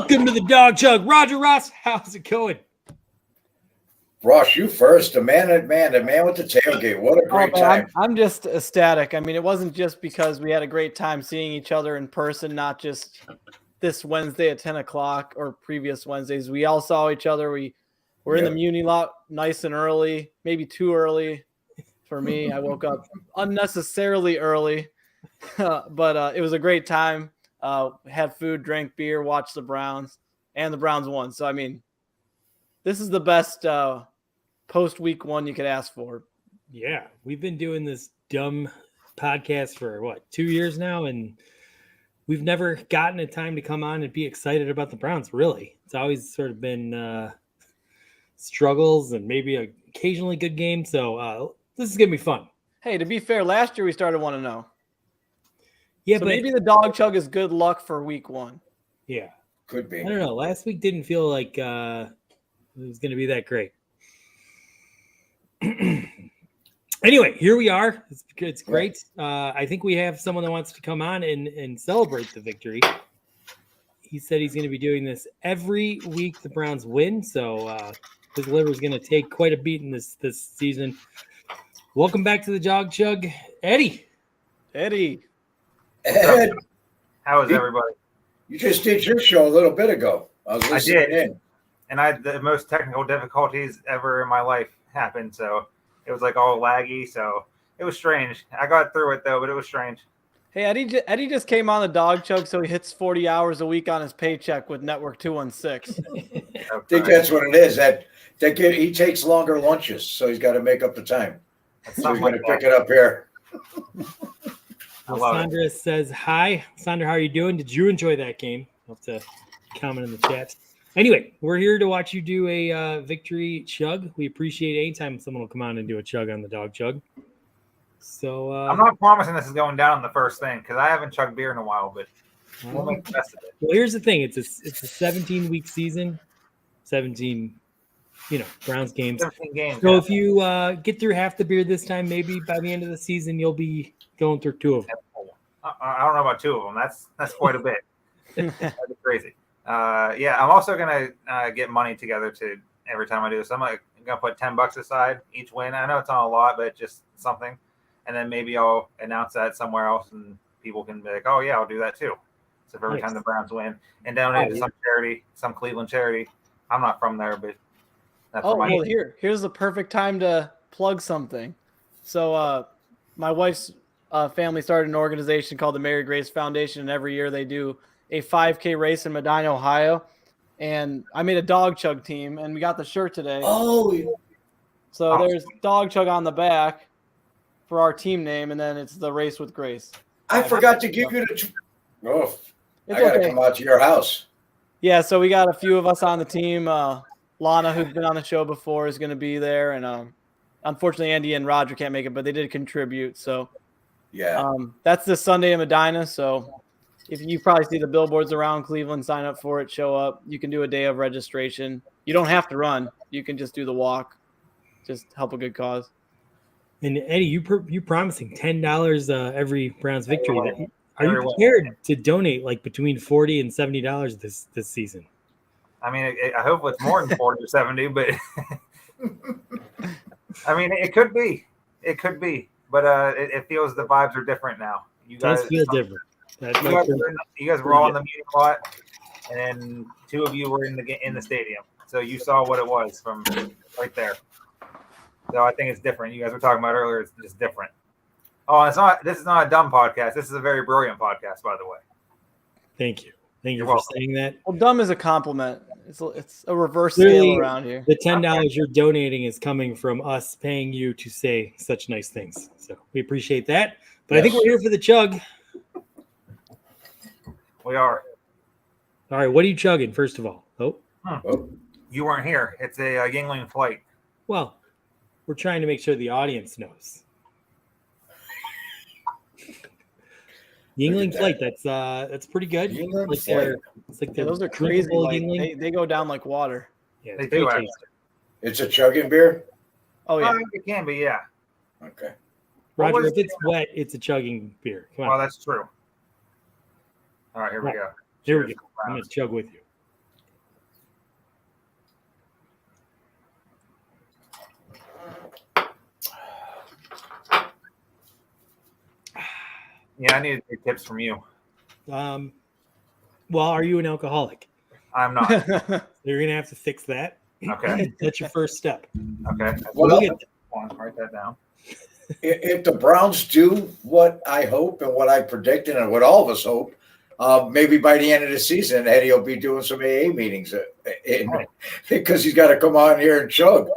Welcome to the Dog Chug. Roger Ross, how's it going? Ross, you first. The man with the tailgate. What a great time. I'm just ecstatic. I mean, it wasn't just because we had a great time seeing each other in person, not just this Wednesday at 10 o'clock or previous Wednesdays. We all saw each other. We were in the Muni lot nice and early, maybe too early for me. I woke up unnecessarily early, but it was a great time. Had food, drank beer, watched the Browns, and the Browns won. So, I mean, this is the best post week one you could ask for. Yeah, we've been doing this dumb podcast for 2 years now, and we've never gotten a time to come on and be excited about the Browns. Really, it's always sort of been struggles and maybe an occasionally good game. So this is gonna be fun. Hey, to be fair, last year we started 1-0. Yeah, so but maybe the Dog Chug is good luck for week one. Yeah, could be. I don't know. Last week didn't feel like it was going to be that great. Anyway, here we are. It's great. I think we have someone that wants to come on and celebrate the victory. He said he's going to be doing this every week the Browns win, so his liver is going to take quite a beating this season. Welcome back to the Dog Chug, Eddie. Eddie. Ed, how is everybody? You just did your show a little bit ago. I did. And I had the most technical difficulties ever in my life happened, so it was like all laggy, so it was strange. I got through it though, but it was strange. Hey, Eddie just came on the Dog Chug, so he hits 40 hours a week on his paycheck with Network 216. I think that's what it is. He takes longer lunches, so he's got to make up the time. So he's going to pick it up here. Well, Sandra says, hi. Sandra, how are you doing? Did you enjoy that game? I'll have to comment in the chat. Anyway, we're here to watch you do a victory chug. We appreciate any time someone will come on and do a chug on the Dog Chug. So I'm not promising this is going down the first thing because I haven't chugged beer in a while, but we'll make the best of it. Well, here's the thing. It's a 17-week season, 17 Browns games. 17 games. So if you get through half the beer this time, maybe by the end of the season, you'll be going through two of them. I don't know about two of them. That's quite a bit. That'd be crazy. I'm also gonna get money together to every time I do this. I'm gonna put $10 aside each win. I know it's not a lot, but just something. And then maybe I'll announce that somewhere else, and people can be like, "Oh yeah, I'll do that too." So every time the Browns win, and donate to some charity, some Cleveland charity. I'm not from there, but that's here's the perfect time to plug something. So my wife's family started an organization called the Mary Grace Foundation, and every year they do a 5K race in Medina, Ohio. And I made a Dog Chug team, and we got the shirt today. So there's Dog Chug on the back for our team name, and then it's the Race with Grace. I forgot to give you I got to come out to your house. Yeah, so we got a few of us on the team. Lana, who's been on the show before, is going to be there, and unfortunately, Andy and Roger can't make it, but they did contribute. So that's this Sunday in Medina. So if you probably see the billboards around Cleveland, sign up for it, show up. You can do a day of registration. You don't have to run. You can just do the walk. Just help a good cause. And Eddie, you promising $10 every Browns victory. Are you prepared to donate like between $40 and $70 this season? I mean, I hope it's more than 40 or 70, but I mean, it could be. It could be. But it feels the vibes are different now. You guys feel different. You guys were all in the meeting lot, and then two of you were in the stadium. So you saw what it was from right there. So I think it's different. You guys were talking about earlier. It's just different. Oh, this is not a dumb podcast. This is a very brilliant podcast, by the way. Thank you. Thank you for saying that. Well, dumb is a compliment. It's a reverse scale around here. The $10 you're donating is coming from us paying you to say such nice things. So we appreciate that. But I think we're here for the chug. We are. All right. What are you chugging, first of all? You weren't here. It's a Yingling Flight. Well, we're trying to make sure the audience knows. Yingling Flight, that's pretty good. Those are crazy. They go down like water. Yeah, they do. It's a chugging beer? Oh, yeah. It can be, yeah. Okay. Roger, if it's wet, it's a chugging beer. Come on. Well, that's true. All right, here we go. Here we go. I'm going to chug with you. Yeah, I need tips from you. Well, are you an alcoholic? I'm not. You're gonna have to fix that. Okay. That's your first step. Okay. Well, Write that down. if the Browns do what I hope and what I predicted and what all of us hope, maybe by the end of the season, Eddie will be doing some AA meetings because he's got to come on here and chug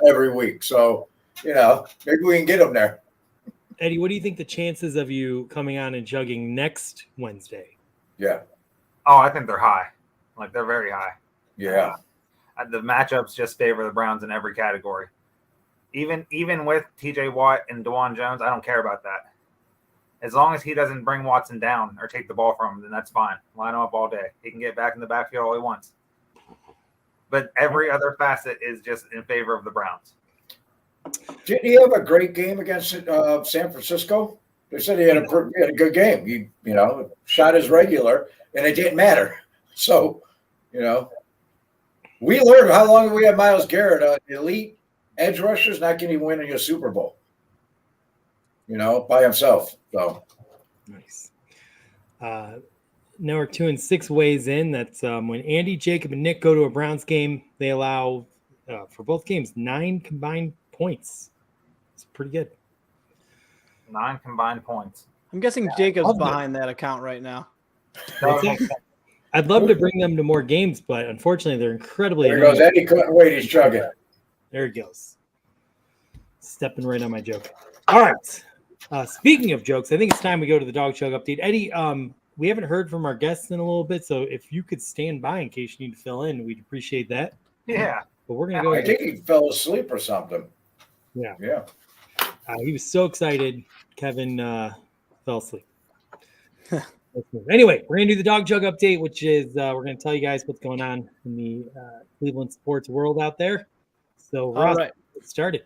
every week. So, maybe we can get him there. Eddie, what do you think the chances of you coming on and chugging next Wednesday? Yeah. Oh, I think they're high. Like, they're very high. Yeah. The matchups just favor the Browns in every category. Even with TJ Watt and DeJuan Jones, I don't care about that. As long as he doesn't bring Watson down or take the ball from him, then that's fine. Line him up all day. He can get back in the backfield all he wants. But every other facet is just in favor of the Browns. Didn't he have a great game against San Francisco? They said he had a good game. He, shot his regular, and it didn't matter. So, we learned how long we had Myles Garrett, elite edge rushers, not going to win in your Super Bowl. By himself. So nice. Now we're 2-6 ways in. That's when Andy, Jacob, and Nick go to a Browns game. They allow for both games 9 combined points. It's pretty good. 9 combined points. I'm guessing Jacob's behind that account right now. I'd love to bring them to more games, but unfortunately, they're incredibly. There goes Eddie. Couldn't wait. He's chugging. There he goes. Stepping right on my joke. All right. Speaking of jokes, I think it's time we go to the dog chug update. Eddie, we haven't heard from our guests in a little bit, so if you could stand by in case you need to fill in, we'd appreciate that. Yeah. But we're gonna go. I think he fell asleep or something. Yeah. Yeah. He was so excited. Kevin fell asleep. Anyway, we're gonna do the dog chug update, which is we're gonna tell you guys what's going on in the Cleveland sports world out there. So, Ross, All right. get started.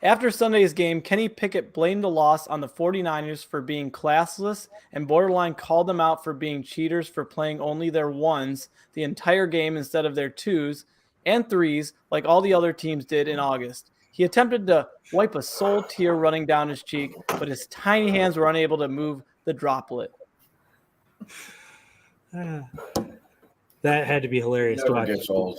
After Sunday's game, Kenny Pickett blamed the loss on the 49ers for being classless and borderline called them out for being cheaters for playing only their ones the entire game instead of their twos and threes like all the other teams did in August. He attempted to wipe a sole tear running down his cheek, but his tiny hands were unable to move the droplet. That had to be hilarious to Never watch. gets old.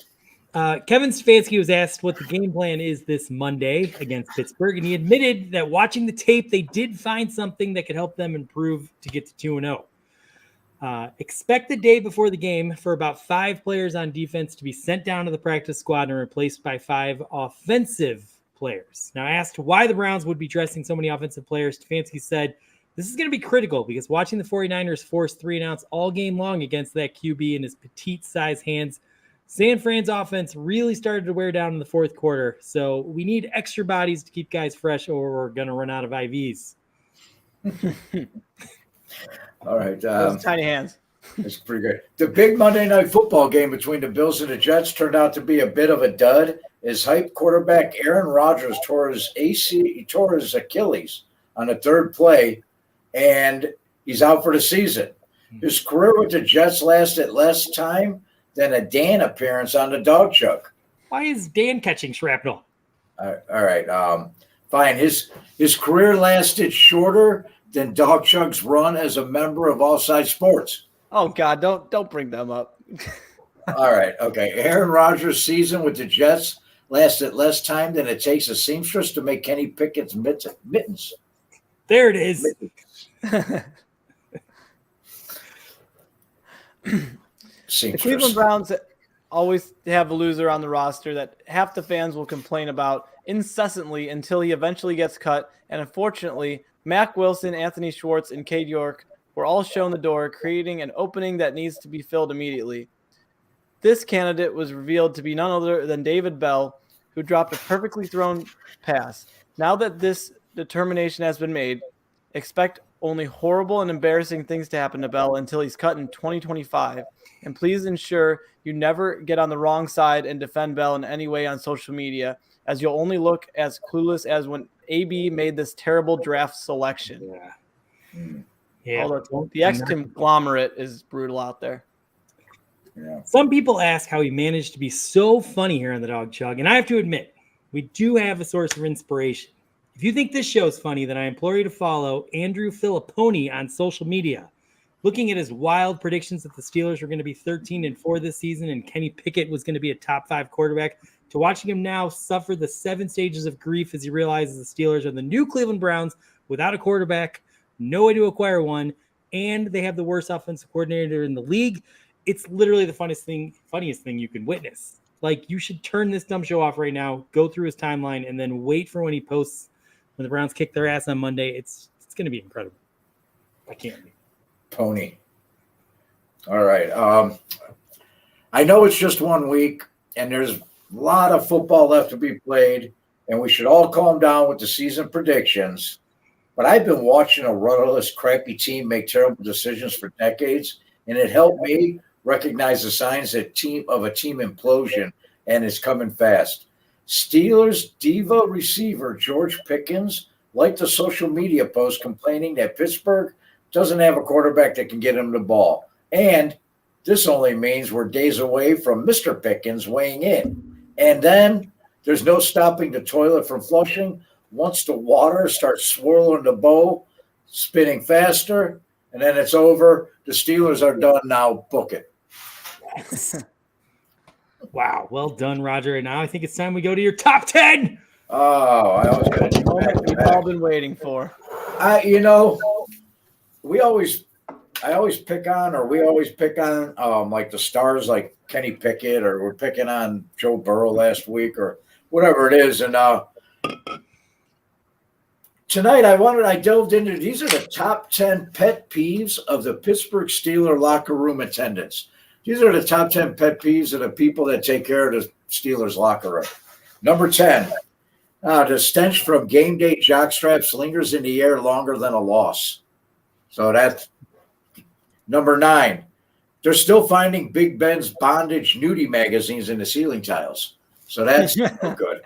Kevin Stefanski was asked what the game plan is this Monday against Pittsburgh, and he admitted that watching the tape, they did find something that could help them improve to get to 2-0. Expect the day before the game for about 5 players on defense to be sent down to the practice squad and replaced by 5 offensive players. Now, asked why the Browns would be dressing so many offensive players, Stefanski said, this is going to be critical because watching the 49ers force 3 and outs all game long against that QB and his petite size hands, San Fran's offense really started to wear down in the fourth quarter. So we need extra bodies to keep guys fresh or we're going to run out of IVs. All right. Those tiny hands. It's pretty good. The big Monday Night Football game between the Bills and the Jets turned out to be a bit of a dud as hype quarterback Aaron Rodgers tore his Achilles on the third play, and he's out for the season. His career with the Jets lasted less time than a Dan appearance on the dog chug. Why is Dan catching shrapnel? All right. Fine. His career lasted shorter than Dog Chug's run as a member of All Side Sports. Oh God, don't bring them up. All right. Okay. Aaron Rodgers' season with the Jets lasted less time than it takes a seamstress to make Kenny Pickett's mittens. There it is. The Cleveland Browns always have a loser on the roster that half the fans will complain about incessantly until he eventually gets cut. And unfortunately, Mack Wilson, Anthony Schwartz, and Cade York were all shown the door, creating an opening that needs to be filled immediately. This candidate was revealed to be none other than David Bell, who dropped a perfectly thrown pass. Now that this determination has been made, expect only horrible and embarrassing things to happen to Bell until he's cut in 2025. And please ensure you never get on the wrong side and defend Bell in any way on social media, as you'll only look as clueless as when AB made this terrible draft selection. Yeah. The ex-conglomerate is brutal out there. Yeah. Some people ask how he managed to be so funny here on the Dog Chug, and I have to admit, we do have a source of inspiration If you think this show is funny, then I implore you to follow Andrew Filipponi on social media. Looking at his wild predictions that the Steelers were going to be 13-4 this season and Kenny Pickett was going to be a top 5 quarterback, to watching him now suffer the 7 stages of grief as he realizes the Steelers are the new Cleveland Browns without a quarterback, no way to acquire one, and they have the worst offensive coordinator in the league. It's literally the funniest thing you can witness. Like, you should turn this dumb show off right now, go through his timeline, and then wait for when he posts when the Browns kick their ass on Monday. It's going to be incredible. I can't be. Pony. All right. I know it's just 1 week, and there's a lot of football left to be played, and we should all calm down with the season predictions. But I've been watching a rudderless, crappy team make terrible decisions for decades, and it helped me recognize the signs of a team implosion, and it's coming fast. Steelers diva receiver George Pickens liked a social media post complaining that Pittsburgh doesn't have a quarterback that can get him the ball. And this only means we're days away from Mr. Pickens weighing in. And then there's no stopping the toilet from flushing. Once the water starts swirling the bowl, spinning faster, and then it's over. The Steelers are done now. Book it. Yes. Wow. Well done, Roger. And now I think it's time we go to your top 10. Oh, I always got to do We've all been waiting for. We always pick on like the stars like Kenny Pickett, or we're picking on Joe Burrow last week or whatever it is. And tonight I delved into, these are the top 10 pet peeves of the Pittsburgh Steelers locker room attendants. These are the top 10 pet peeves of the people that take care of the Steelers locker room. Number 10, the stench from game day jockstraps lingers in the air longer than a loss. So that's number 9. They're still finding Big Ben's bondage nudie magazines in the ceiling tiles. So that's no good.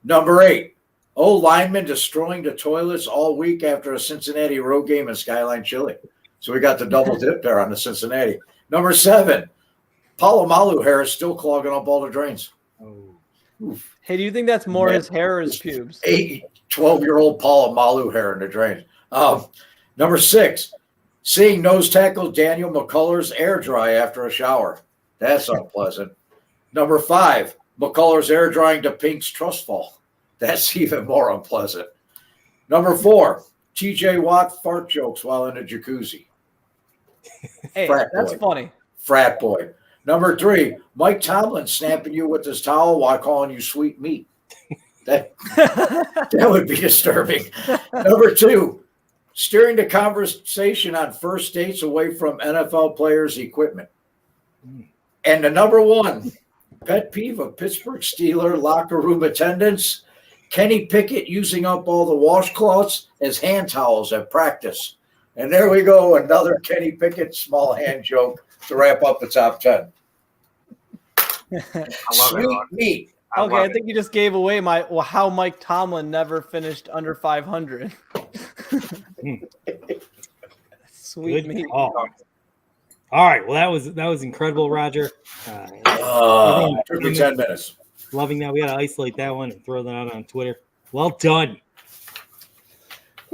Number 8, old linemen destroying the toilets all week after a Cincinnati road game in Skyline Chili. So we got the double dip there on the Cincinnati. Number 7, Palomalu hair is still clogging up all the drains. Oh. Hey, do you think that's more his hair or his pubes? 12-year-old Palomalu hair in the drains. Number 6, seeing nose tackle Daniel McCullers air dry after a shower. That's unpleasant. Number 5, McCullers air drying to Pink's trust fall. That's even more unpleasant. Number 4, TJ Watt fart jokes while in a jacuzzi. Hey, that's funny. Frat boy. Number 3, Mike Tomlin snapping you with his towel while calling you sweet meat. That would be disturbing. Number 2, steering the conversation on first dates away from NFL players' equipment. And the number 1 pet peeve of Pittsburgh Steelers locker room attendants, Kenny Pickett using up all the washcloths as hand towels at practice. And there we go, another Kenny Pickett small hand joke to wrap up the top 10. I love Sweet it. meat. I think you just gave away how Mike Tomlin never finished under 500. Sweet meat. All right. Well, that was incredible, Roger. Took me 10 minutes. Loving that. We got to isolate that one and throw that out on Twitter. Well done.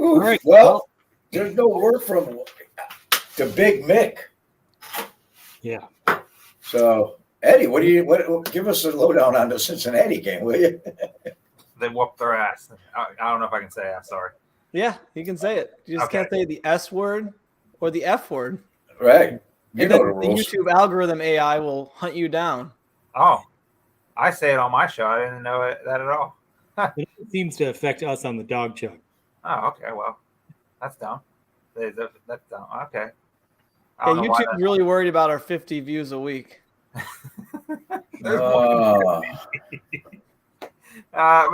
Ooh, all right. Well, there's no word from the Big Mick. Yeah. So, Eddie, give us a lowdown on the Cincinnati game, will you? They whooped their ass. I don't know if I can say it. I'm sorry. Yeah, you can say it. You just can't say the S word or the F word. Right. And then the YouTube algorithm AI will hunt you down. Oh, I say it on my show. I didn't know that at all. It seems to affect us on the dog chug. Oh, okay. Well, that's dumb. That's dumb. Okay. Yeah, YouTube's really worried about our 50 views a week. But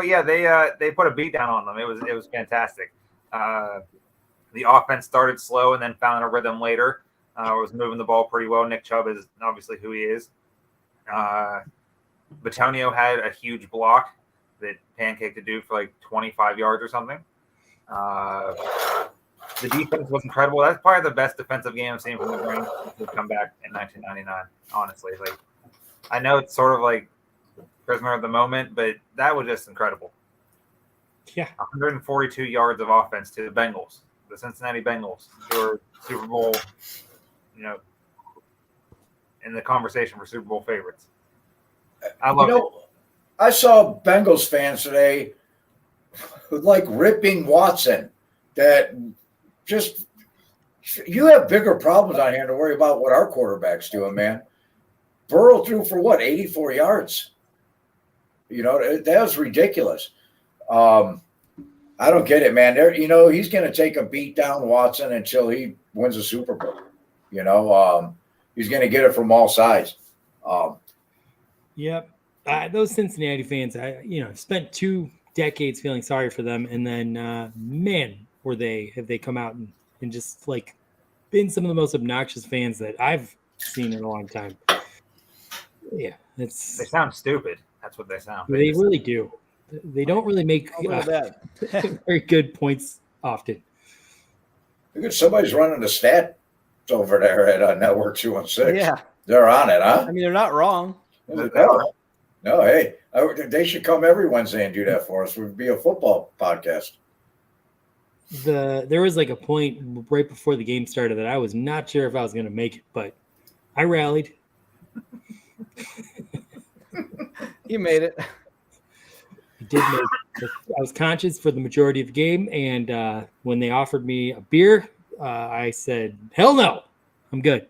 yeah, they put a beat down on them. It was fantastic. The offense started slow and then found a rhythm later. Was moving the ball pretty well. Nick Chubb is obviously who he is. Batonio had a huge block that Pancake to do for like 25 yards or something. The defense was incredible. That's probably the best defensive game I've seen from the Browns to come back in 1999. Honestly, like I know it's sort of like prisoner of the moment, but that was just incredible. Yeah. 142 yards of offense to the Bengals, the Cincinnati Bengals, who are Super Bowl, in the conversation for Super Bowl favorites. I love it. I saw Bengals fans today like ripping Watson. That just you have bigger problems on here to worry about what our quarterback's doing, man. Burrow threw for what, 84 yards? That was ridiculous. I don't get it, man. He's going to take a beat down Watson until he wins a Super Bowl. He's going to get it from all sides. Yep. Those Cincinnati fans, I've spent 2 decades feeling sorry for them, and then man, have they come out and just like been some of the most obnoxious fans that I've seen in a long time. Yeah, they sound stupid. That's what they sound. They really do. They don't really make very good points often. Somebody's running the stat over there at Network 216. Yeah, they're on it, huh? I mean, they're not wrong. No, hey, they should come every Wednesday and do that for us. It would be a football podcast. There was like a point right before the game started that I was not sure if I was going to make it, but I rallied. You made it. I did make it. I was conscious for the majority of the game, and when they offered me a beer, I said, "Hell no, I'm good.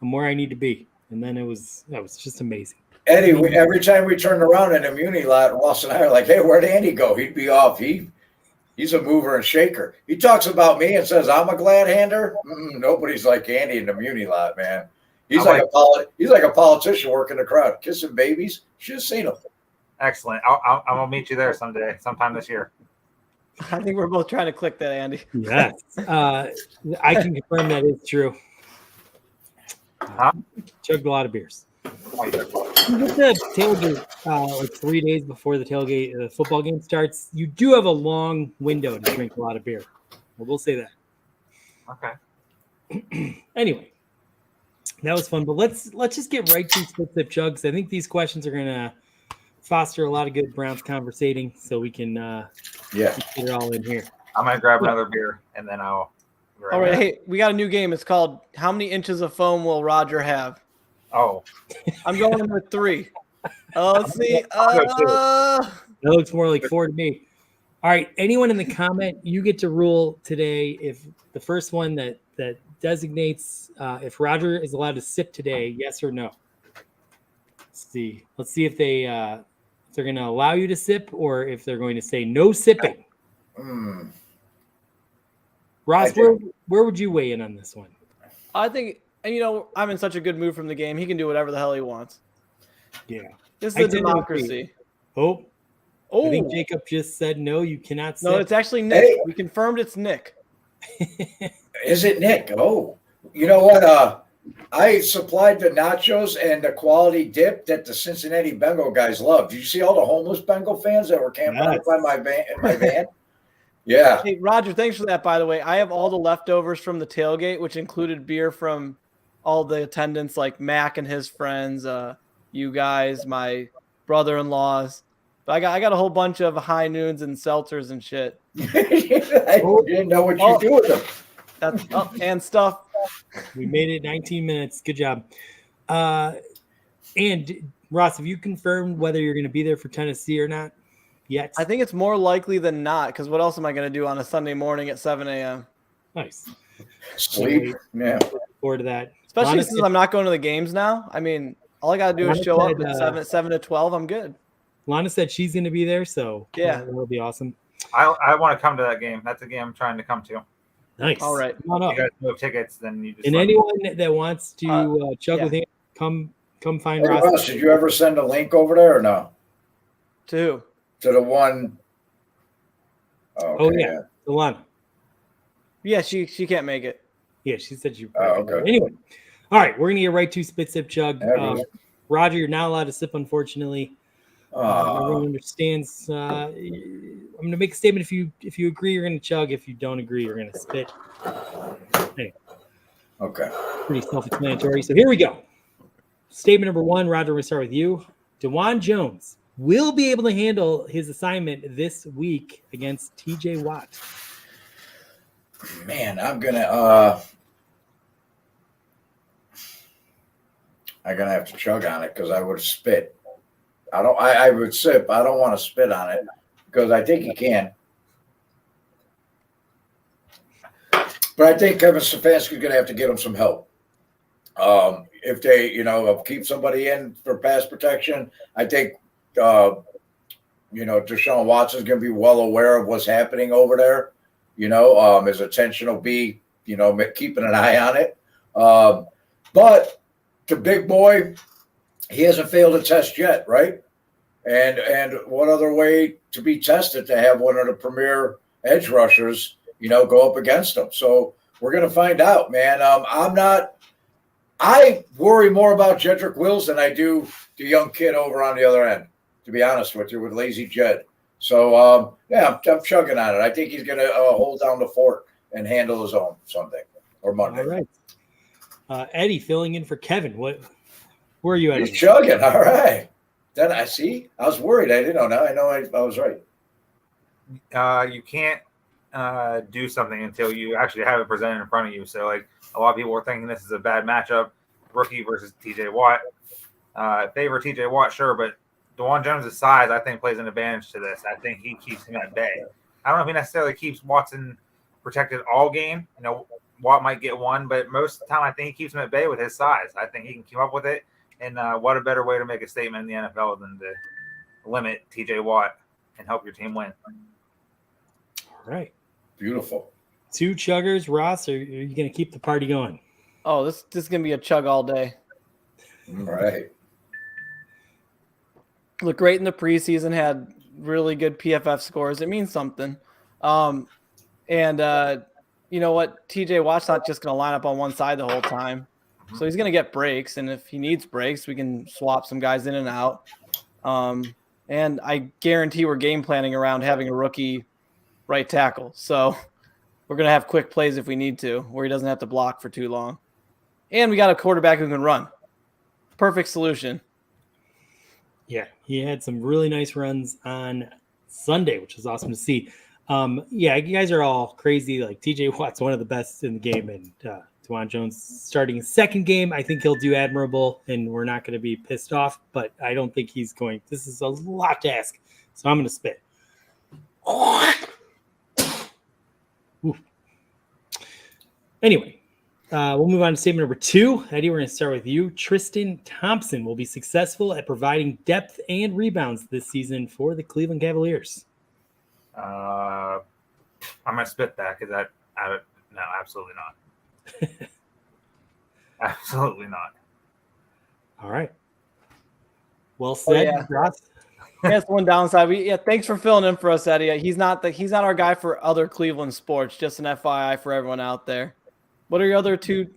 I'm where I need to be." And then that was just amazing. Eddie, every time we turned around in the Muni lot, Ross and I are like, "Hey, where'd Andy go? He'd be off. He's a mover and shaker." He talks about me and says, "I'm a glad hander." Nobody's like Andy in the Muni lot, man. He's like a politician working the crowd, kissing babies. Should have seen him. Excellent. I'm gonna meet you there sometime this year. I think we're both trying to click that, Andy. Yes, I can confirm that is true. Chugged a lot of beers. You get the tailgate like 3 days before the football game starts. You do have a long window to drink a lot of beer. We'll say that. Okay. Anyway, that was fun. But let's just get right to Split Sip Chugs. I think these questions are gonna foster a lot of good Browns conversating, so we can get it all in here. I'm gonna grab another beer and then I'll. All right, hey, we got a new game. It's called "How Many Inches of Foam Will Roger Have?" Oh, I'm going in with 3. Let's see. That looks more like 4 to me. All right, anyone in the comment, you get to rule today if the first one that designates if Roger is allowed to sip today, yes or no. Let's see if they're going to allow you to sip or if they're going to say no sipping. Ross, where would you weigh in on this one? I think, and I'm in such a good mood from the game. He can do whatever the hell he wants. Yeah. This is a democracy. I think Jacob just said no, you cannot sip. No, it's actually Nick. Hey. We confirmed it's Nick. Is it Nick? Oh, you know what? I supplied the nachos and the quality dip that the Cincinnati Bengal guys love. Did you see all the homeless Bengal fans that were camping out by my van? Yeah. Hey, Roger, thanks for that, by the way. I have all the leftovers from the tailgate, which included beer from all the attendants, like Mac and his friends, you guys, my brother-in-laws. But I got a whole bunch of high noons and seltzers and shit. I didn't know what you do with them. That's and stuff. We made it 19 minutes. Good job. And Ross, have you confirmed whether you're going to be there for Tennessee or not yet? I think it's more likely than not, because what else am I going to do on a Sunday morning at 7 a.m.? Nice. Sleep. Yeah. Looking forward to that. Especially since I'm not going to the games now. I mean, all I got to do is show up at 7 to 12. I'm good. Lana said she's going to be there, so yeah, it'll be awesome. I want to come to that game. That's a game I'm trying to come to. Nice. All right. If you guys have tickets, then you just. And anyone that wants to chug with him, come find Ross. Ross. Did you ever send a link over there or no? To who? To the one. Oh yeah, Lana. Yeah, she can't make it. Yeah, she said she. Okay. Anyway, all right, we're gonna get right to Spit Sip Chug. Roger, you're not allowed to sip, unfortunately. Everyone understands. I'm going to make a statement. If you agree, you're going to chug. If you don't agree, you're going to spit. Anyway, okay. Pretty self-explanatory. So here we go. Statement number 1, Roger. We're going to start with you. DeJuan Jones will be able to handle his assignment this week against TJ Watt? Man, I'm gonna have to chug on it because I would spit. I would sip. I don't want to spit on it because I think he can. But I think Kevin Stefanski's going to have to get him some help. If they, keep somebody in for pass protection, I think, Deshaun Watson's going to be well aware of what's happening over there. His attention will be, keeping an eye on it. But the big boy, he hasn't failed a test yet, right? And what other way to be tested to have one of the premier edge rushers, go up against him? So we're going to find out, man. I worry more about Jedrick Wills than I do the young kid over on the other end, to be honest with you, with Lazy Jed. So, I'm chugging on it. I think he's going to hold down the fort and handle his own Sunday or Monday. All right. Eddie filling in for Kevin. Where are you at? He's chugging. All right. Then I see. I was worried. I didn't know. Now I know I was right. You can't do something until you actually have it presented in front of you. So, like, a lot of people were thinking this is a bad matchup, rookie versus TJ Watt. Favor TJ Watt, sure, but DeJuan Jones' size, I think, plays an advantage to this. I think he keeps him at bay. I don't know if he necessarily keeps Watson protected all game. Watt might get one, but most of the time I think he keeps him at bay with his size. I think he can keep up with it. And what a better way to make a statement in the NFL than to limit TJ Watt and help your team win. All right. Beautiful. 2 chuggers, Ross, or are you going to keep the party going? Oh, this is going to be a chug all day. All right. Looked great in the preseason, had really good PFF scores. It means something. You know what? TJ Watt's not just going to line up on one side the whole time. So he's going to get breaks, and if he needs breaks, we can swap some guys in and out. And I guarantee we're game planning around having a rookie right tackle. So we're going to have quick plays if we need to, where he doesn't have to block for too long. And we got a quarterback who can run. Perfect solution. Yeah, he had some really nice runs on Sunday, which is awesome to see. You guys are all crazy. Like, TJ Watt's one of the best in the game, and DeJuan Jones starting his second game. I think he'll do admirable, and we're not going to be pissed off, but I don't think he's going. This is a lot to ask, so I'm going to spit. Ooh. Anyway, we'll move on to statement number 2. Eddie, we're going to start with you. Tristan Thompson will be successful at providing depth and rebounds this season for the Cleveland Cavaliers. I'm going to spit that because no, absolutely not. Absolutely not. All right. Well said, Ross. That's one downside. Thanks for filling in for us, Eddie. He's not our guy for other Cleveland sports. Just an FYI for everyone out there. What are your other 2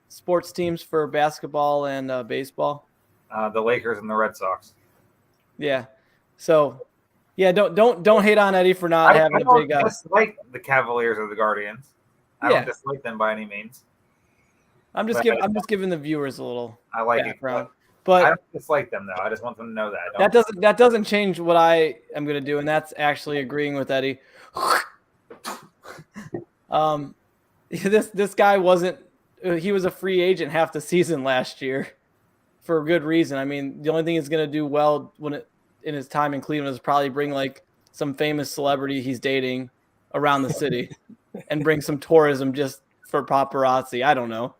sports teams for basketball and baseball? The Lakers and the Red Sox. Yeah. So, don't hate on Eddie for not having a big. I don't dislike the Cavaliers or the Guardians. I don't dislike them by any means. I'm just giving the viewers a little background. But I don't dislike them though. I just want them to know that. That doesn't change what I am going to do, and that's actually agreeing with Eddie. This guy wasn't. He was a free agent half the season last year, for a good reason. I mean, the only thing he's going to do well in his time in Cleveland is probably bring like some famous celebrity he's dating around the city, and bring some tourism just for paparazzi. I don't know.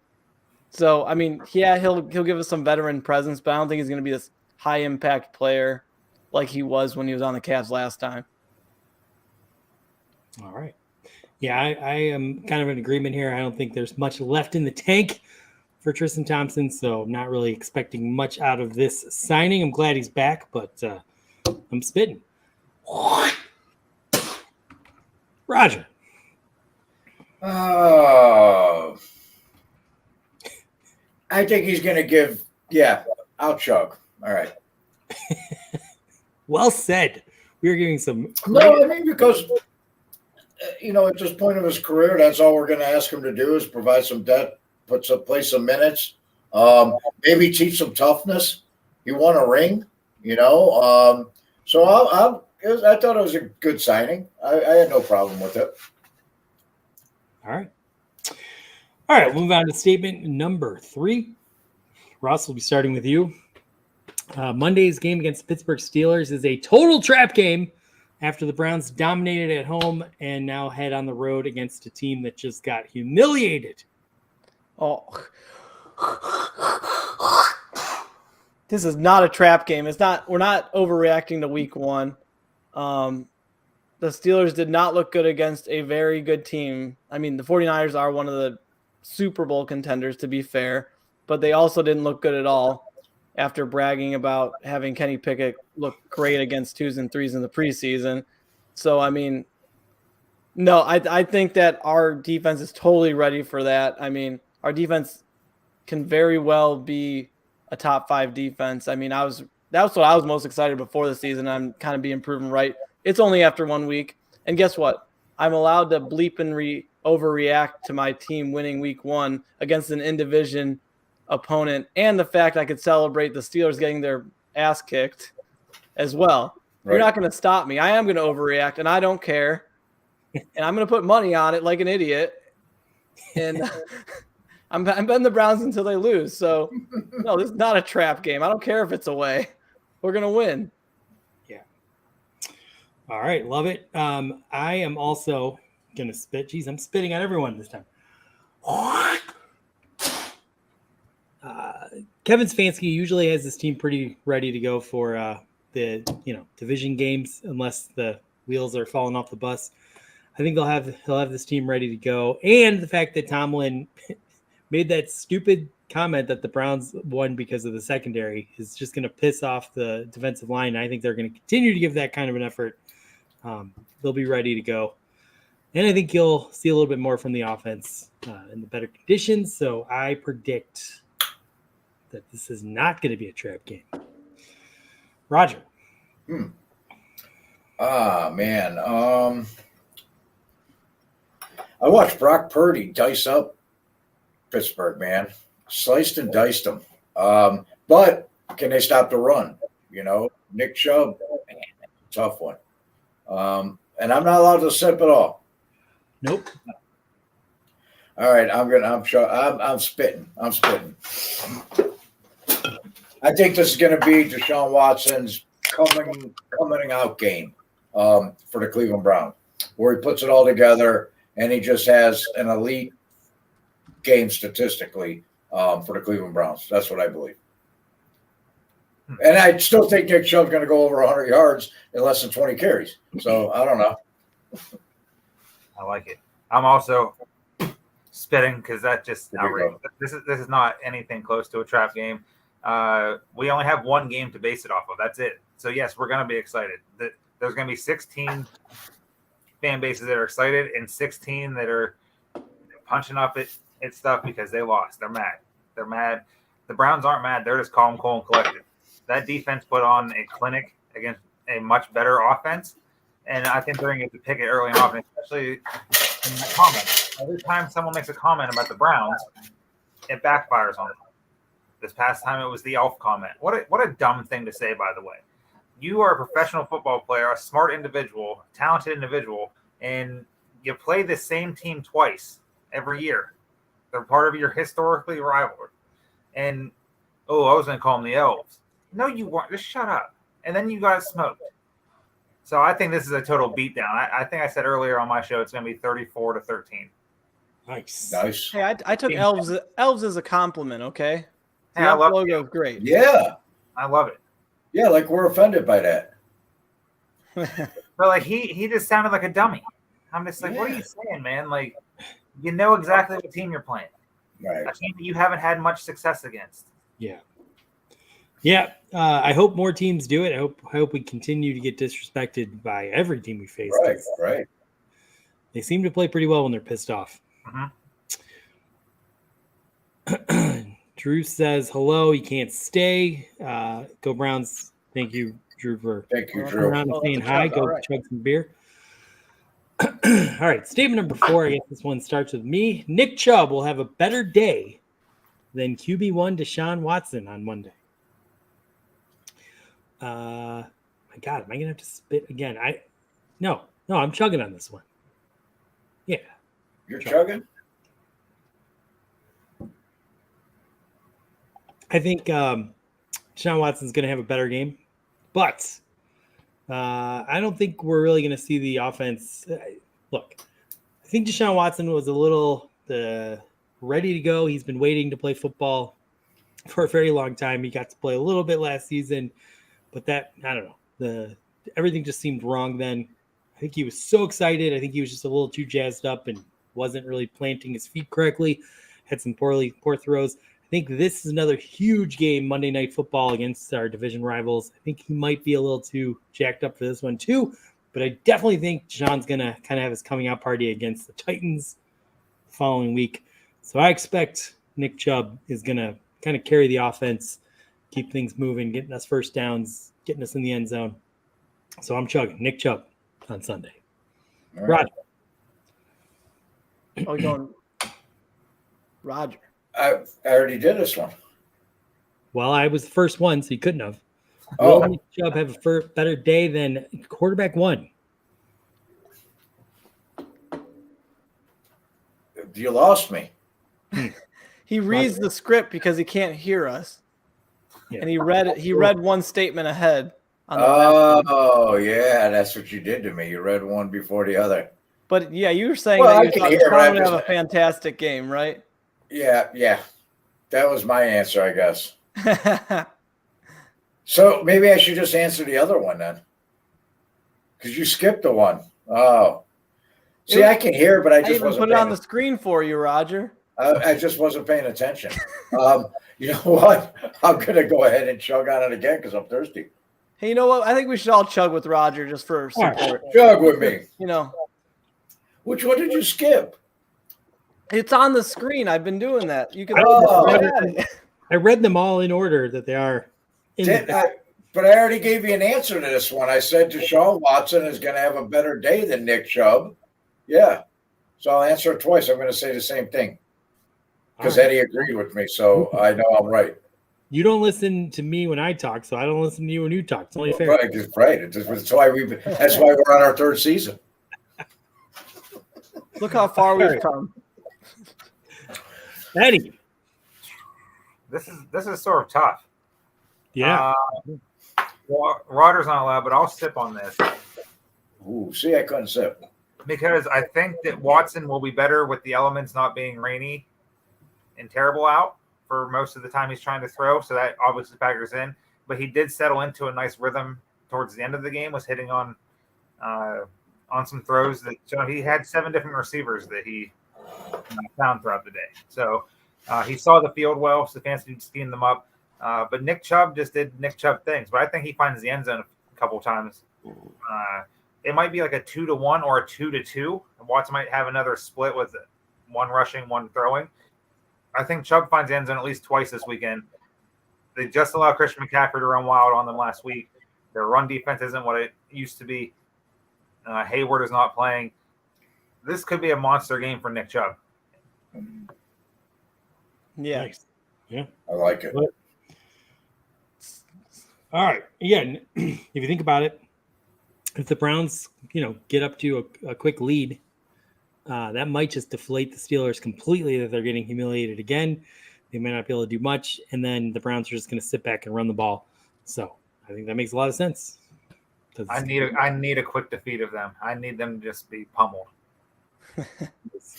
So, I mean, he'll give us some veteran presence, but I don't think he's going to be this high impact player like he was when he was on the Cavs last time. All right. Yeah, I am kind of in agreement here. I don't think there's much left in the tank for Tristan Thompson, so I'm not really expecting much out of this signing. I'm glad he's back, but I'm spitting. Roger. I think he's going to give I'll chug. All right. Well said. We are giving some. No, I mean, because, at this point of his career, that's all we're going to ask him to do is provide some depth, play some minutes, maybe teach some toughness. He won a ring, So I thought it was a good signing. I had no problem with it. All right. All right, we'll move on to statement number 3. Ross, we'll be starting with you. Monday's game against the Pittsburgh Steelers is a total trap game after the Browns dominated at home and now head on the road against a team that just got humiliated. Oh, this is not a trap game. We're not overreacting to week 1. The Steelers did not look good against a very good team. I mean, the 49ers are one of the Super Bowl contenders, to be fair, but they also didn't look good at all after bragging about having Kenny Pickett look great against 2s and 3s in the preseason. So, I mean, no, I think that our defense is totally ready for that. I mean, our defense can very well be a top 5 defense. I mean, that's what I was most excited before the season. I'm kind of being proven right. It's only after 1 week. And guess what? I'm allowed to bleep and overreact to my team winning week 1 against an in-division opponent, and the fact I could celebrate the Steelers getting their ass kicked as well. Right. You're not going to stop me. I am going to overreact, and I don't care. And I'm going to put money on it like an idiot. And I'm betting the Browns until they lose. So, no, this is not a trap game. I don't care if it's away. We're going to win. Yeah. All right. Love it. I am also going to spit. Geez, I'm spitting on everyone this time. Kevin Stefanski usually has his team pretty ready to go for the division games, unless the wheels are falling off the bus. I think he'll have this team ready to go, and the fact that Tomlin made that stupid comment that the Browns won because of the secondary is just going to piss off the defensive line. I think they're going to continue to give that kind of an effort. They'll be ready to go, and I think you'll see a little bit more from the offense in the better conditions. So I predict that this is not going to be a trap game. Roger. Man. I watched Brock Purdy dice up Pittsburgh, man. Sliced and diced them. But can they stop the run? Nick Chubb, man, tough one. And I'm not allowed to sip at all. Nope. All right, I'm spitting. I think this is going to be Deshaun Watson's coming out game for the Cleveland Browns, where he puts it all together and he just has an elite game statistically for the Cleveland Browns. That's what I believe. And I still think Nick Chubb's going to go over 100 yards in less than 20 carries. So I don't know. I like it. I'm also spitting because that just outrageous. This is not anything close to a trap game. We only have one game to base it off of. That's it. So yes, we're going to be excited. There's going to be 16 fan bases that are excited and 16 that are punching up at stuff because they lost. They're mad. The Browns aren't mad. They're just calm, cool, and collected. That defense put on a clinic against a much better offense, and I think they're going to get to pick it early and often, especially in the comments. Every time someone makes a comment about the Browns, it backfires on them. This past time, it was the elf comment. What a dumb thing to say, by the way. You are a professional football player, a smart individual, talented individual, and you play the same team twice every year. They're part of your historically rivalry. And, I was going to call them the elves. No, you weren't. Just shut up. And then you got smoked. So I think this is a total beatdown. I think I said earlier on my show it's going to be 34-13. Nice. Hey, I took elves as a compliment, okay? Hey, I love logo is great. Yeah. I love it. Yeah, like we're offended by that. But like he just sounded like a dummy. I'm just like, What are you saying, man? Like, you know exactly what team you're playing. Right. A team that you haven't had much success against. Yeah. Yeah. I hope more teams do it. I hope we continue to get disrespected by every team we face. Right. They seem to play pretty well when they're pissed off. Mm-hmm. Drew says hello. He can't stay. Go Browns. Thank you, Drew, for around and saying hi. Go chug some beer. All right. Statement number 4. I guess this one starts with me. Nick Chubb will have a better day than QB1 Deshaun Watson on Monday. My God, am I gonna have to spit again? No, I'm chugging on this one. Yeah, You're chugging? I think Deshaun Watson's gonna have a better game, but I don't think we're really gonna see the offense. Look, I think Deshaun Watson was a little ready to go. He's been waiting to play football for a very long time. He got to play a little bit last season, but I don't know. Everything just seemed wrong then. I think he was so excited. I think he was just a little too jazzed up and wasn't really planting his feet correctly. Had some poor throws. I think this is another huge game, Monday Night Football against our division rivals. I think he might be a little too jacked up for this one too, but I definitely think Deshaun's going to kind of have his coming out party against the Titans the following week. So I expect Nick Chubb is going to kind of carry the offense, keep things moving, getting us first downs, getting us in the end zone. So I'm chugging Nick Chubb on Sunday. All right. Roger. Oh, you're going Roger. I already did this one. Well, I was the first one, so you couldn't have. Oh. Will Nick Chubb have a better day than quarterback one? You lost me. He reads the script because he can't hear us, Yeah. and he read one statement ahead. On the Oh, yeah, that's what you did to me. You read one before the other. But yeah, you were saying Well, I that you can thought hear, but Deshaun I'm would have a just- fantastic game, right? Yeah. That was my answer, I guess. So maybe I should just answer the other one then. Because you skipped the one. Oh. See, I can hear, but I I just even wasn't put it on paying the screen for you, Roger. I just wasn't paying attention. You know what? I'm going to go ahead and chug on it again because I'm thirsty. Hey, you know what? I think we should all chug with Roger just for All right. support. Chug with me. You know, Which one did you skip? it's on the screen. I've been doing that. You can. I read them all in order that they are. But I already gave you an answer to this one. I said Deshaun Watson is going to have a better day than Nick Chubb. Yeah. So I'll answer it twice. I'm going to say the same thing because Eddie agreed with me. So I know I'm right. You don't listen to me when I talk, so I don't listen to you when you talk. It's only fair. Right. That's why we're on our third season. Look how far we've come. Eddie. This is sort of tough. Yeah. Water's not allowed, but I'll sip on this Ooh, see, I couldn't sip. because I think that Watson will be better with the elements not being rainy and terrible out for most of the time he's trying to throw. So that obviously factors in. But he did settle into a nice rhythm towards the end of the game, was hitting on some throws that he had 7 different receivers that he found throughout the day. So he saw the field well, so Stefanski schemed them up. But Nick Chubb just did Nick Chubb things. But I think he finds the end zone a couple times. It might be like a 2-1 or a 2-2. And Watson might have another split with 1 rushing, 1 throwing. I think Chubb finds the end zone at least twice this weekend. They just allowed Christian McCaffrey to run wild on them last week. Their run defense isn't what it used to be. Hayward is not playing. This could be a monster game for Nick Chubb. Yeah. Nice. Yeah. I like it. All right. Again, if you think about it, if the Browns, get up to a quick lead, that might just deflate the Steelers completely that they're getting humiliated again. They may not be able to do much, and then the Browns are just going to sit back and run the ball. So I think that makes a lot of sense. I need a quick defeat of them. I need them to just be pummeled.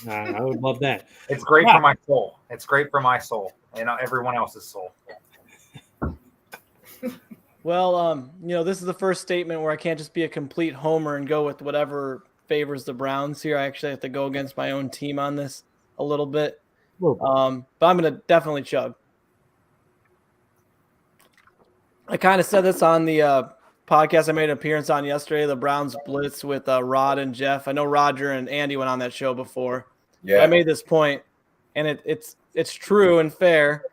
I would love that. It's great for my soul. It's great for my soul and everyone else's soul. Well, this is the first statement where I can't just be a complete homer and go with whatever favors the Browns here. I actually have to go against my own team on this a little bit. But I'm going to definitely chug. I kind of said this on the podcast I made an appearance on yesterday, the Browns Blitz with Rod and Jeff. I know Roger and Andy went on that show before. Yeah. But I made this point, and it's true and fair.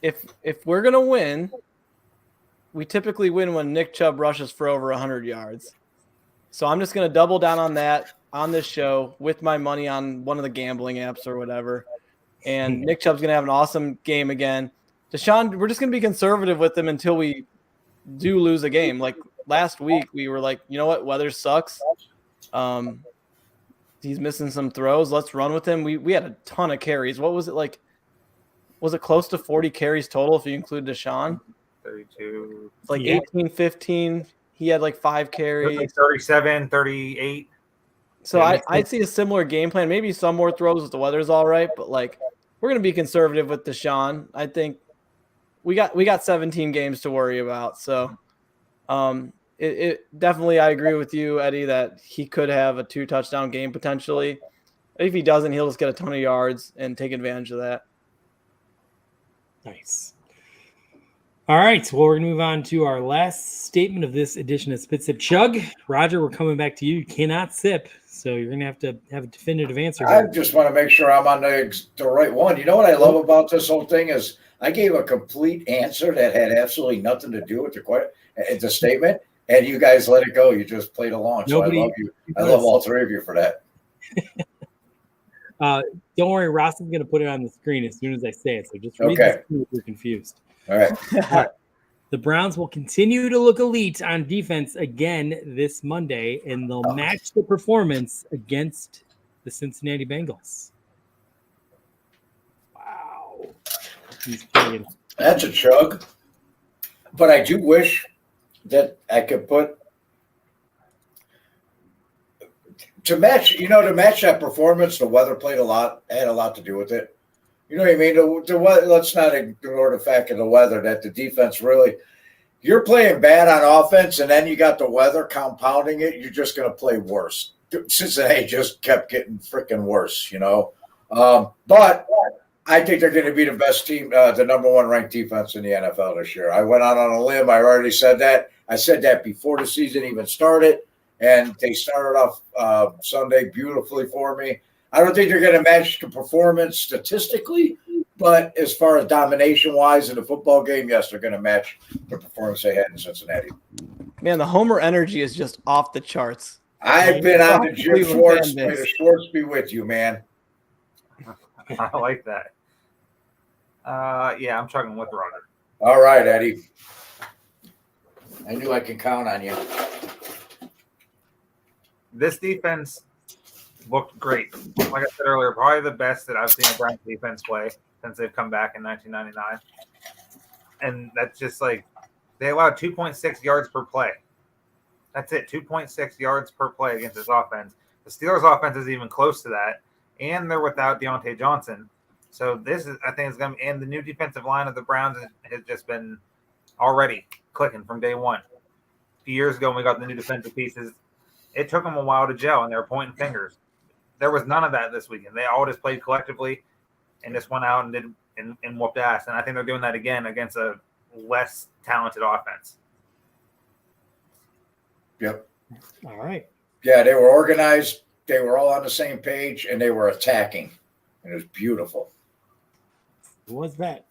If we're going to win, we typically win when Nick Chubb rushes for over 100 yards. So I'm just going to double down on that on this show with my money on one of the gambling apps or whatever. And Nick Chubb's going to have an awesome game again. Deshaun, we're just going to be conservative with him until we do lose a game. Like last week, we were like, you know what, weather sucks. He's missing some throws. Let's run with him. We had a ton of carries. What was it like? Was it close to 40 carries total if you include Deshaun? 32. It's like Yeah. 18, 15. He had like 5 carries. Like 37, 38. So I see a similar game plan. Maybe some more throws if the weather's all right, but like we're gonna be conservative with Deshaun. I think we got 17 games to worry about. So it definitely, I agree with you, Eddie, that he could have a 2-touchdown game potentially. If he doesn't, he'll just get a ton of yards and take advantage of that. Nice. All right. Well, we're going to move on to our last statement of this edition of Spit Sip Chug. Roger, we're coming back to you. You cannot sip, so you're going to have a definitive answer. I just want to make sure I'm on the right one. You know what I love about this whole thing is I gave a complete answer that had absolutely nothing to do with the statement, and you guys let it go. You just played along. So I love you. I love all three of you for that. Don't worry, Ross is going to put it on the screen as soon as I say it. So just read Okay. this if you're confused. All right. The Browns will continue to look elite on defense again this Monday, and they'll match the performance against the Cincinnati Bengals. Wow. That's a chug. But I do wish that I could put to match that performance. The weather had a lot to do with it. You know what I mean? The weather, let's not ignore the fact of the weather that the defense really, you're playing bad on offense, and then you got the weather compounding it. You're just going to play worse. Cincinnati just kept getting freaking worse, But I think they're going to be the best team, the number 1 ranked defense in the NFL this year. I went out on a limb. I already said that. I said that before the season even started, and they started off Sunday beautifully for me. I don't think they're going to match the performance statistically, but as far as domination-wise in the football game, yes, they're going to match the performance they had in Cincinnati. Man, the Homer energy is just off the charts. I've been on the Jim Schwartz. May the Schwartz be with you, man. I like that. Yeah, I'm chugging with Roger. All right, Eddie. I knew I could count on you. This defense looked great. Like I said earlier, probably the best that I've seen a Browns defense play since they've come back in 1999. And that's just like they allowed 2.6 yards per play. That's it, 2.6 yards per play against this offense. The Steelers' offense is even close to that, and they're without Deontay Johnson. So this is, I think, is going to, and the new defensive line of the Browns has just been already clicking from day one. A few years ago, when we got the new defensive pieces, it took them a while to gel, and they were pointing fingers. There was none of that this weekend. They all just played collectively and just went out and did and whooped ass. And I think they're doing that again against a less talented offense. Yep. All right. Yeah, they were organized. They were all on the same page, and they were attacking. And it was beautiful. What was that?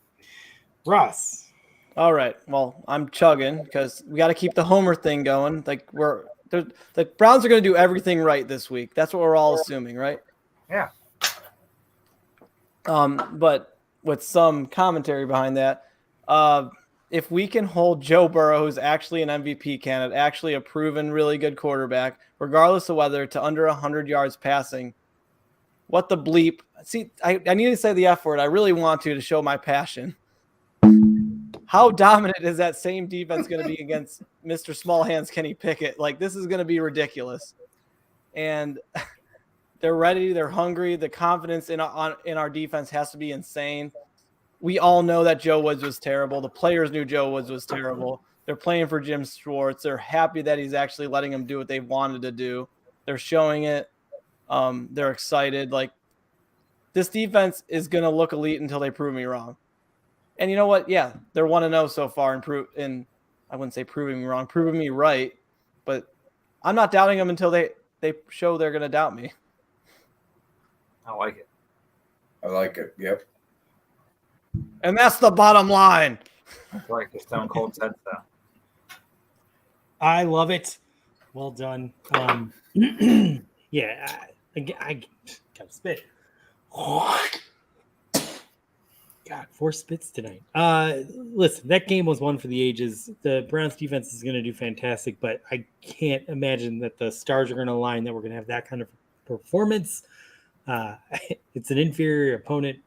Ross. All right. Well, I'm chugging because we got to keep the Homer thing going. Like the Browns are going to do everything right this week. That's what we're all assuming, right? Yeah. But with some commentary behind that, if we can hold Joe Burrow, who's actually an MVP candidate, actually a proven really good quarterback, regardless of whether to under 100 yards passing, what the bleep? See, I need to say the F word. I really want to show my passion. How dominant is that same defense going to be against Mr. Small Hands Kenny Pickett? Like, this is going to be ridiculous. And they're ready. They're hungry. The confidence in our defense has to be insane. We all know that Joe Woods was terrible. The players knew Joe Woods was terrible. They're playing for Jim Schwartz. They're happy that he's actually letting them do what they wanted to do. They're showing it. They're excited. Like, this defense is going to look elite until they prove me wrong. And you know what? Yeah, they're 1-0 so far and I wouldn't say proving me wrong, proving me right. But I'm not doubting them until they show they're going to doubt me. I like it. I like it. Yep. And that's the bottom line. That's like the Stone Cold said so. I love it. Well done. Yeah, I gotta spit. God, 4 spits tonight. Listen, that game was one for the ages. The Browns defense is going to do fantastic, but I can't imagine that the stars are going to align that we're going to have that kind of performance. It's an inferior opponent,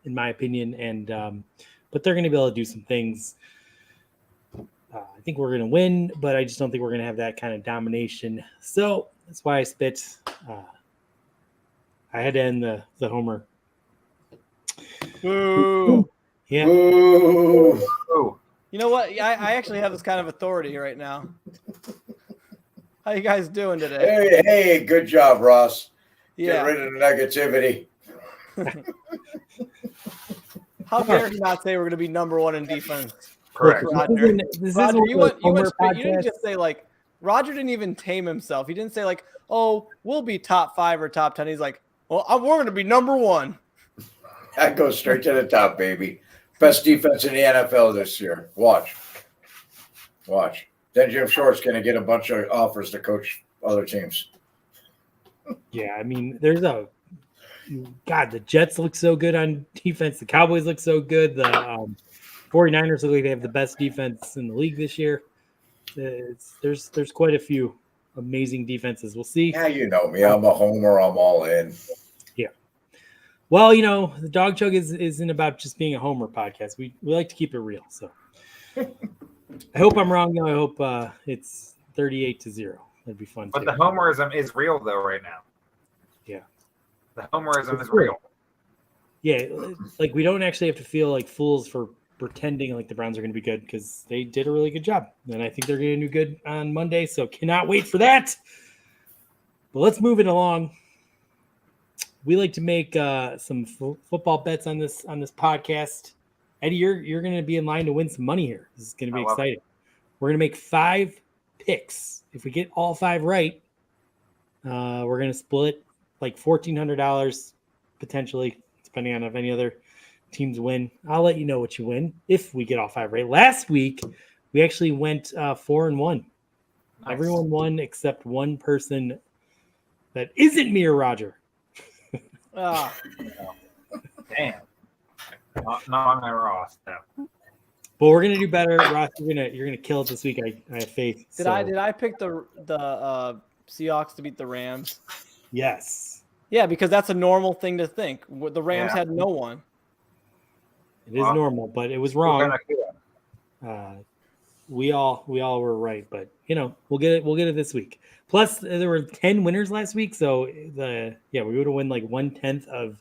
in my opinion, and but they're going to be able to do some things. I think we're going to win, but I just don't think we're going to have that kind of domination. So that's why I spit. I had to end the homer. Boo. Yeah. Ooh. Oh, You know what? I actually have this kind of authority right now. How you guys doing today? Hey, good job, Ross. Yeah. Get rid of the negativity. How dare you not say we're going to be number 1 in defense? correct. Roger. This Roger, is you went Homer straight. You didn't podcast. just say like Roger didn't even tame himself. He didn't say like, "Oh, we'll be top 5 or top 10." He's like, "Well, we're going to be number 1." I go straight to the top, baby. Best defense in the NFL this year. Watch. Then Jim Short's going to get a bunch of offers to coach other teams. Yeah, I mean, the Jets look so good on defense. The Cowboys look so good. The 49ers look like they have the best defense in the league this year. There's quite a few amazing defenses. We'll see. Yeah, you know me. I'm a homer. I'm all in. Well, the Dog Chug isn't about just being a homer podcast. We like to keep it real. So I hope I'm wrong. I hope it's 38-0. That'd be fun. But too. the homerism is real though right now. Yeah. The homerism is true. real. Yeah, like we don't actually have to feel like fools for pretending like the Browns are going to be good because they did a really good job. And I think they're going to do good on Monday. So cannot wait for that. But let's move it along. We like to make some football bets on this podcast. Eddie, you're going to be in line to win some money here. This is going to be exciting. We're going to make 5 picks. If we get all 5 right, we're going to split like $1,400 potentially, depending on if any other teams win. I'll let you know what you win if we get all 5 right. Last week, we actually went 4-1. Nice. Everyone won except one person that isn't me or Roger. Ah, Damn. Not on my Ross. No. But we're gonna do better, Ross. You're gonna kill it this week. I have faith. did I pick the Seahawks to beat the Rams? Yes. Yeah, because that's a normal thing to think. The Rams had no one. It is normal, but it was wrong. Gonna We all were right, but we'll get it this week. Plus, there were 10 winners last week, so we would have won like 1/10 of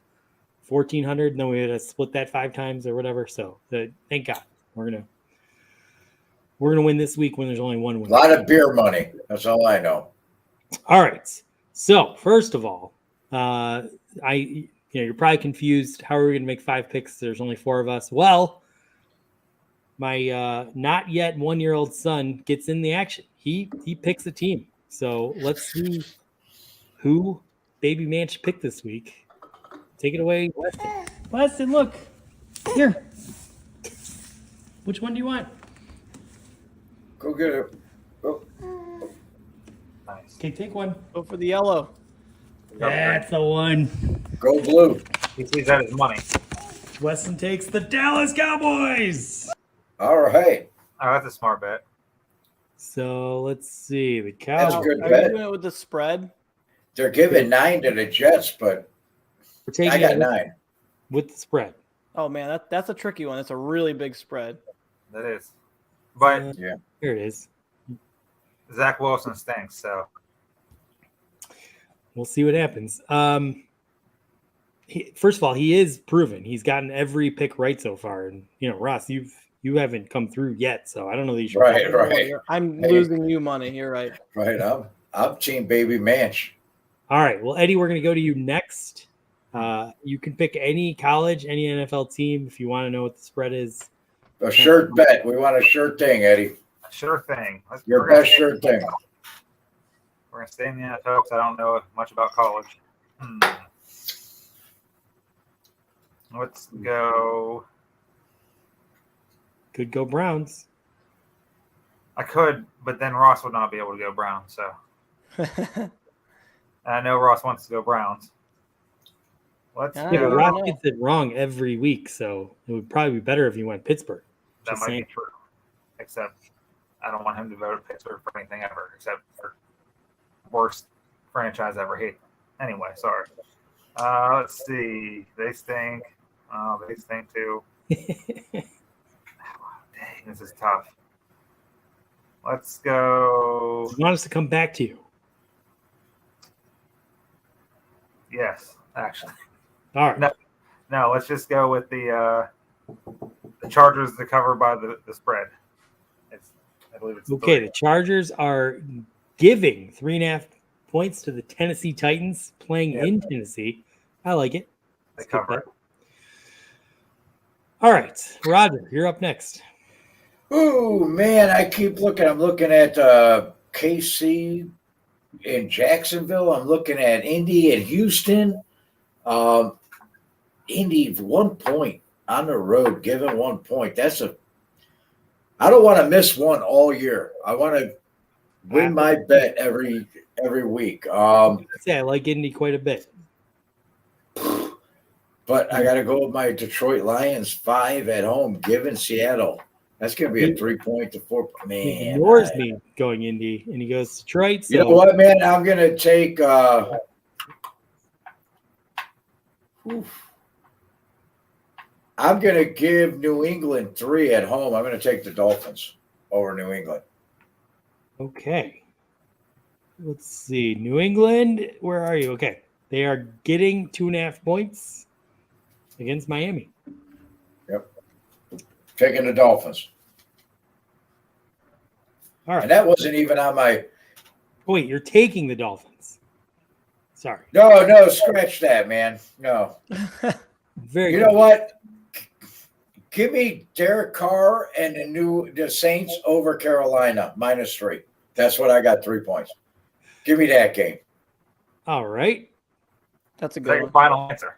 1,400, and then we had to split that 5 times or whatever. So thank God we're gonna win this week when there's only one winner. A lot of beer money. That's all I know. All right. So first of all, you're probably confused. How are we gonna make 5 picks? There's only 4 of us. Well, my not yet 1-year-old son gets in the action. He picks a team. So let's see who Baby Manch picked this week. Take it away, Weston. Weston, look. Here. Which one do you want? Go get it. Go. Nice. Okay, take one. Go for the yellow. That's the one. Go blue. He sees that as money. Weston takes the Dallas Cowboys. All right. Oh, that's a smart bet. So let's see. The That's Cowboys. a good Are bet. you doing it with the spread? They're giving 9 to the Jets, but We're taking I got it 9. with the spread. Oh man, that's a tricky one. It's a really big spread. That is. But Yeah. Here it is. Zach Wilson stinks, so We'll see what happens. First of all, he is proven. He's gotten every pick right so far. And, Ross, you haven't come through yet, so I don't know that you should. Right. I'm losing you money. You're right. Right. I'm Team Baby Manch. All right. Well, Eddie, we're going to go to you next. You can pick any college, any NFL team if you want to know what the spread is. A shirt bet. We want a shirt thing, Eddie. sure thing. Your best shirt thing. We're going to stay in the NFL because I don't know much about college. Let's go. Could go Browns. I could, but then Ross would not be able to go Browns. So and I know Ross wants to go Browns. Let's Yeah, Yeah, but I go. don't Ross know. gets it wrong every week, so it would probably be better if he went Pittsburgh. That Just might saying. be true. Except I don't want him to vote Pittsburgh for anything ever, except for worst franchise ever hate. Anyway, sorry. Let's see. They stink. Oh, they stink too. Dang, this is tough. Let's go. You want us to come back to you. Yes, actually. All right. No, let's just go with the Chargers to cover by the spread. I believe it's Okay, 3. the Chargers are giving 3.5 points to the Tennessee Titans playing in Tennessee. I like it. They Let's get cover that. it. All right, Roger, you're up next. Ooh, man, I keep looking. I'm looking at KC in Jacksonville. I'm looking at Indy and Houston. Indy 1 point on the road, given 1 point. I don't want to miss one all year. I want to win my bet every week. I like Indy quite a bit. But I got to go with my Detroit Lions 5 at home, given Seattle. That's going to be a 3 point to 4. He Man, ignores me going Indy, and he goes Detroit. So you know what, man? I'm going to take. I'm going to give New England 3 at home. I'm going to take the Dolphins over New England. Okay. Let's see. New England, where are you? Okay. They are getting 2.5 points against Miami. Yep. Taking the Dolphins. All right. And that wasn't even on my. Wait, you're taking the Dolphins. Sorry. No, scratch that, man. No. Very You good. know what? Give me Derek Carr and the Saints over Carolina -3. That's what I got. 3 points. Give me that game. All right. That's a Is that good your one. final answer?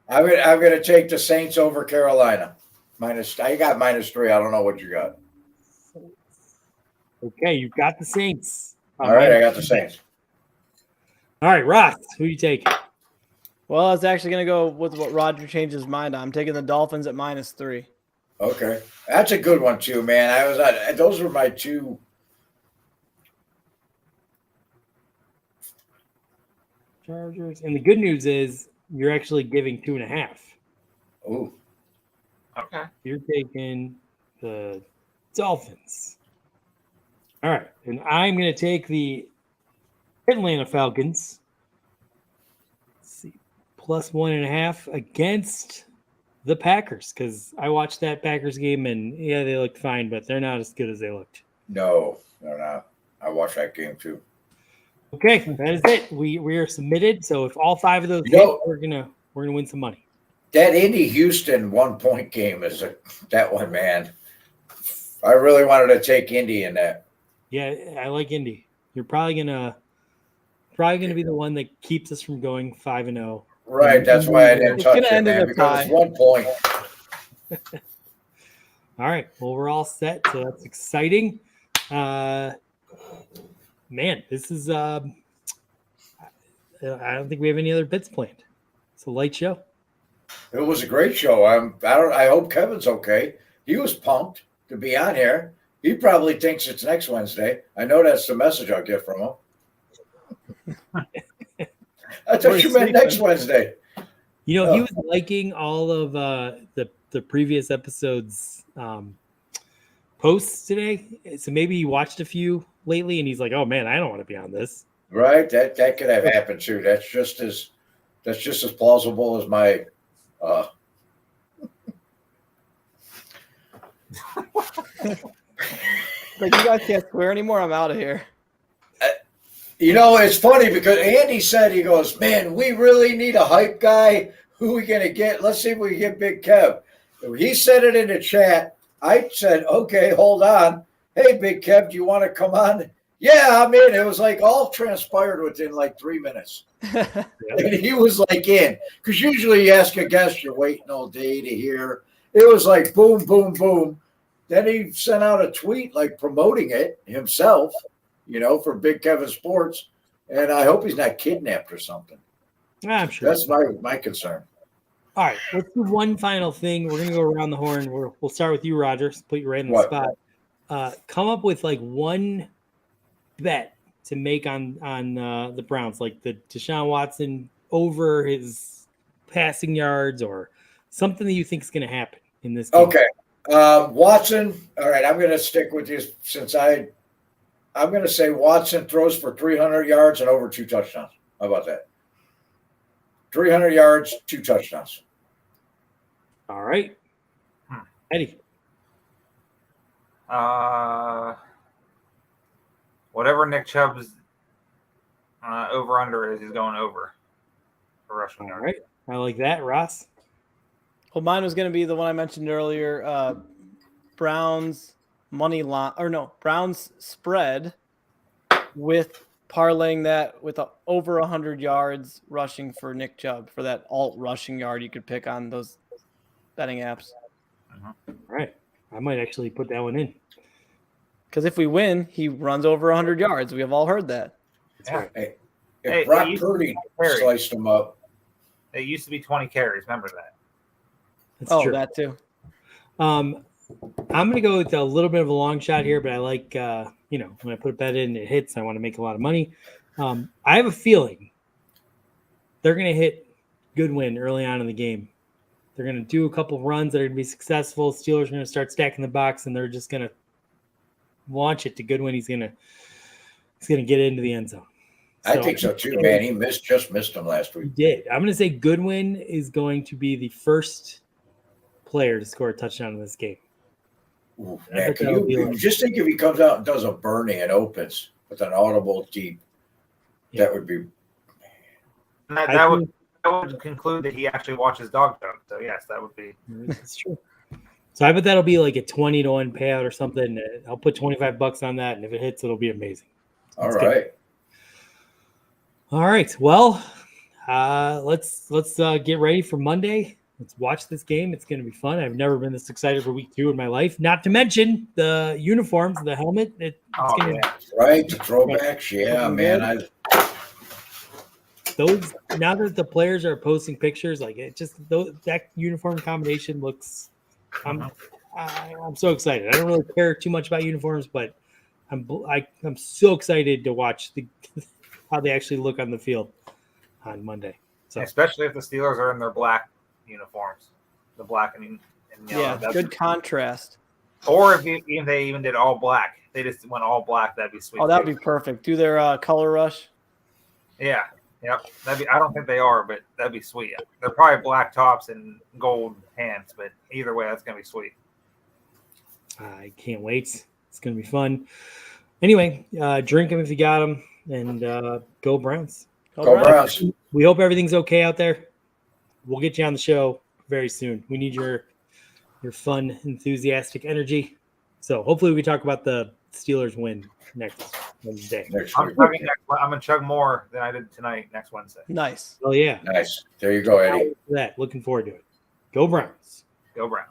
I'm gonna take the Saints over Carolina. I got -3. I don't know what you got. Okay, you've got the Saints. All right, I got the Saints. All right, Ross, who you take? Well, I was actually going to go with what Roger changed his mind on. I'm taking the Dolphins at -3. Okay, that's a good one too, man. Those were my two. Chargers. And the good news is you're actually giving 2.5. Ooh, Okay. You're taking the Dolphins. All right. And I'm going to take the Atlanta Falcons. Let's see. +1.5 against the Packers, because I watched that Packers game and yeah, they looked fine, but they're not as good as they looked. no, they're not. I watched that game too. Okay, that is it. We are submitted. So if all 5 of those You know- hit, we're gonna win some money. That Indy Houston 1 point game is that one, man. I really wanted to take Indy in that. Yeah, I like Indy. You're probably gonna be the one that keeps us from going 5-0. Right, that's why I didn't It's touch gonna it, end in man, a because it's tie. 1 point. All right. Well, we're all set. So that's exciting. Man, this is I don't think we have any other bits planned. It's a light show. It was a great show. I hope Kevin's okay. He was pumped to be on here. He probably thinks it's next Wednesday. I know that's the message I'll get from him. I thought you meant next Wednesday. You know, Oh. he was liking all of the previous episodes posts today. So maybe he watched a few lately and he's like, oh man, I don't want to be on this. Right? That could have happened too. That's just as plausible as my Like, you guys can't swear anymore. I'm out of here. You know, it's funny because Andy said, he goes, man, we really need a hype guy. Who are we going to get? Let's see if we can get Big Kev. He said it in the chat. I said, okay, hold on. Hey, Big Kev, do you want to come on? Yeah, I'm in. It was like all transpired within like 3 minutes. And he was like in. Because usually you ask a guest, you're waiting all day to hear. It was like boom, boom, boom. Then he sent out a tweet like promoting it himself, for Big Kevin Sports. And I hope he's not kidnapped or something. I'm sure. That's my concern. All right, let's do one final thing. We're gonna go around the horn. We'll start with you, Rogers. Put you right in the What? spot. Come up with like one bet to make on the Browns, like the Deshaun Watson over his passing yards, or something that you think is going to happen in this game. Okay. Watson. All right. I'm going to stick with you since I'm going to say Watson throws for 300 yards and over 2 touchdowns. How about that? 300 yards, 2 touchdowns. All right. Eddie. Whatever Nick Chubb's over under is, he's going over for rushing All yards. right. I like that. Ross. Well, mine was going to be the one I mentioned earlier. Browns money line, or no, Browns spread with parlaying that with over 100 yards rushing for Nick Chubb for that alt rushing yard you could pick on those betting apps. All right. I might actually put that one in. Because if we win, he runs over 100 yards. We have all heard that. That's right. Hey, Hey, if Brock it used Purdy carry. sliced him up, It used to be 20 carries. Remember that? That's true. That too. I'm going to go with a little bit of a long shot here, but I like, when I put a bet in, it hits. I want to make a lot of money. I have a feeling they're going to hit Goodwin early on in the game. They're going to do a couple runs that are going to be successful. Steelers are going to start stacking the box, and they're just going to launch it to Goodwin. He's going to get into the end zone. I think so too, man. He just missed him last week. He did. I'm going to say Goodwin is going to be the first player to score a touchdown in this game. Ooh, man, can you just think if he comes out and does a Bernie and opens with an audible deep? Yeah. That would be. And that would conclude that he actually watches Dog Jump. So yes, that would be. That's true. So I bet that'll be like a 20-1 payout or something. I'll put $25 on that, and if it hits, it'll be amazing. All right. All right. Well, let's get ready for Monday. Let's watch this game. It's going to be fun. I've never been this excited for week 2 in my life. Not to mention the uniforms, the helmet. Right, the throwbacks. Yeah, man. Those now that the players are posting pictures, like it just that uniform combination looks. I'm so excited. I don't really care too much about uniforms, but I'm so excited to watch how they actually look on the field on Monday. So especially if the Steelers are in their black uniforms, the black and yellow. Yeah, good contrast. Or if they even did all black, they just went all black. That'd be sweet. Oh, that'd be perfect. Do their color rush. Yeah. Yep. I don't think they are, but that'd be sweet. They're probably black tops and gold pants, but either way, that's gonna be sweet. I can't wait. It's gonna be fun. Anyway, drink them if you got them, and go Browns. Go Browns. We hope everything's okay out there. We'll get you on the show very soon. We need your fun, enthusiastic energy. So hopefully we can talk about the Steelers win next Wednesday. I'm gonna chug more than I did tonight next Wednesday. Nice. Oh yeah. Nice. There you go, Eddie. Looking forward to it. Go Browns. Go Browns.